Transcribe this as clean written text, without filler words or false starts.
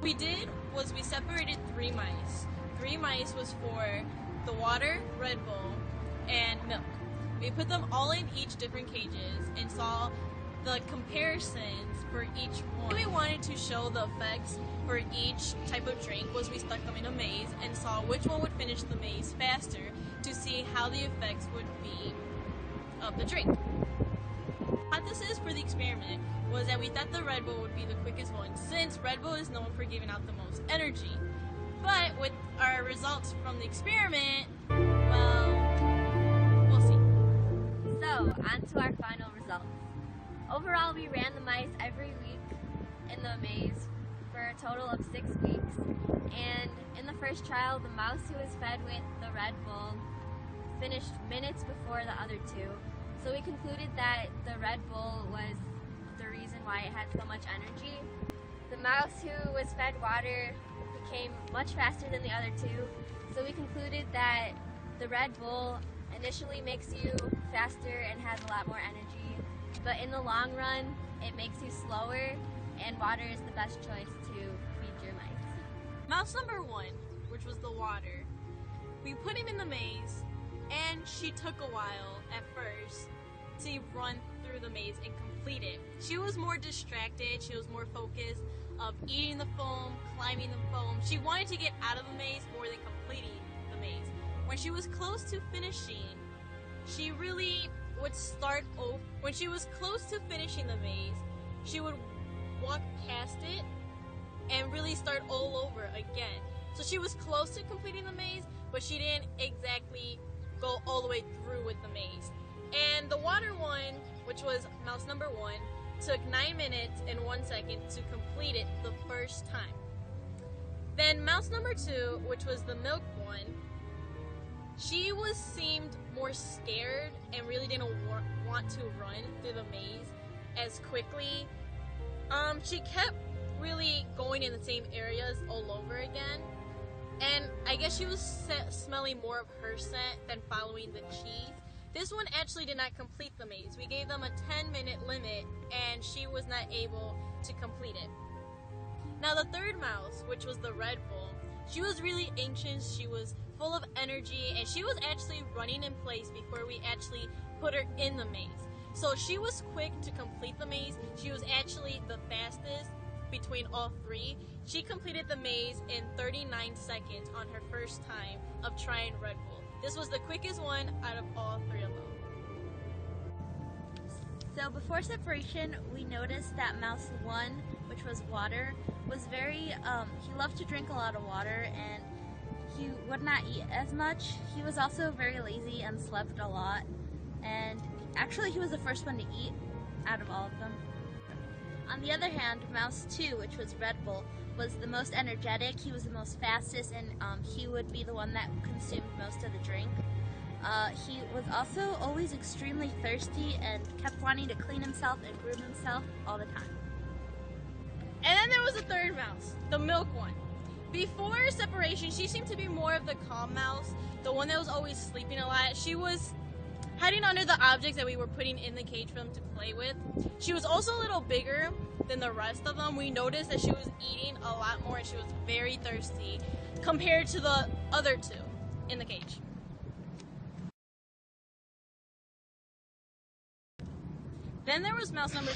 What we did was we separated 3 mice. 3 mice was for the water, Red Bull, and milk. We put them all in each different cages and saw the comparisons for each one. We wanted to show the effects for each type of drink was we stuck them in a maze and saw which one would finish the maze faster to see how the effects would be of the drink. The hypothesis for the experiment was that we thought the Red Bull would be the quickest one since Red Bull is known for giving out the most energy. But with our results from the experiment, well, we'll see. So, on to our final results. Overall, we ran the mice every week in the maze for a total of 6 weeks. And in the first trial, the mouse who was fed with the Red Bull finished minutes before the other 2. So we concluded that the Red Bull was the reason why it had so much energy. The mouse who was fed water became much faster than the other 2. So we concluded that the Red Bull initially makes you faster and has a lot more energy. But in the long run, it makes you slower, and water is the best choice to feed your mice. Mouse number 1, which was the water, we put him in the maze, and she took a while at first to run through the maze and complete it. She was more distracted, she was more focused of eating the foam, climbing the foam. She wanted to get out of the maze more than completing the maze. When she was close to finishing, she really would start over. When she was close to finishing the maze, she would walk past it and really start all over again. So she was close to completing the maze, but she didn't exactly go all the way through with the maze. And the water one, which was mouse number 1, took 9 minutes and 1 second to complete it the first time. Then mouse number 2, which was the milk one, she seemed more scared and really didn't want to run through the maze as quickly. She kept really going in the same areas all over again, and I guess she was smelling more of her scent than following the cheese. This one actually did not complete the maze. We gave them a 10-minute limit and she was not able to complete it. Now the third mouse, which was the Red Bull, she was really anxious, she was full of energy, and she was actually running in place before we actually put her in the maze. So she was quick to complete the maze. She was actually the fastest between all 3. She completed the maze in 39 seconds on her first time of trying Red Bull. This was the quickest one out of all 3 of them. So before separation, we noticed that mouse 1, which was water, was very, he loved to drink a lot of water and he would not eat as much. He was also very lazy and slept a lot. And actually he was the first one to eat out of all of them. On the other hand, mouse 2, which was Red Bull, was the most energetic, he was the most fastest, and he would be the one that consumed most of the drink. He was also always extremely thirsty and kept wanting to clean himself and groom himself all the time. And then there was a third mouse, the milk one. Before separation, she seemed to be more of the calm mouse, the one that was always sleeping a lot. She was hiding under the objects that we were putting in the cage for them to play with. She was also a little bigger than the rest of them. We noticed that she was eating a lot more and she was very thirsty compared to the other 2 in the cage. Then there was mouse number